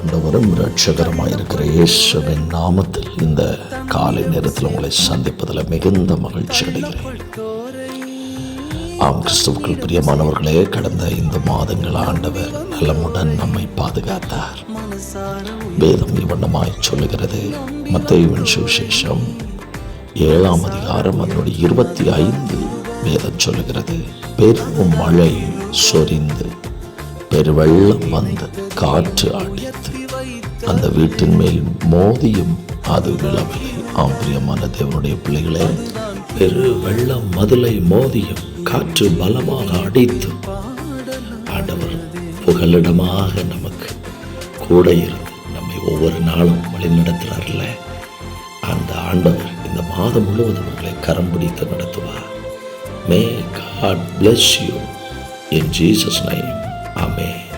ஆண்டவரும் இரட்சகருமாயிருக்கிற இயேசுவின் நாமத்தில் இந்த காலை நேரத்தில் உங்களை சந்திப்பதில் மிகுந்த மகிழ்ச்சி அடைகிறேன். ஆம், கிறிஸ்துவுக்குள் பிரியமானவர்களே, கடந்த இந்த மாதங்கள் ஆண்டவர் நலமுடன் நம்மை பாதுகாத்தார். வேதம் இவ்வண்ணமாய் சொல்லுகிறது. மத்தேயுவின் சுவிசேஷம் 7ஆம் அதிகாரம் அதனுடைய 25 வேதம் சொல்லுகிறது. பெரும் மழை சொரிந்து பெருவெள்ளம் வந்து காற்று அடித்து அந்த வீட்டின் மேல் மோதியும் அது விழவில்லை. ஆம், பிரியமான தேவனுடைய பிள்ளைகளே, பெரு வெள்ளம் மதுளை மோதியும் காற்று பலமாக அடித்து ஆண்டவர் புகலிடமாக நமக்கு கூட இருந்து நம்மை ஒவ்வொரு நாளும் வழிநடத்துகிறார்ல, அந்த ஆண்டவர் இந்த மாதம் முழுவதும் உங்களை கரம் பிடித்து நடத்துவார். May God bless you in Jesus' name. Amen.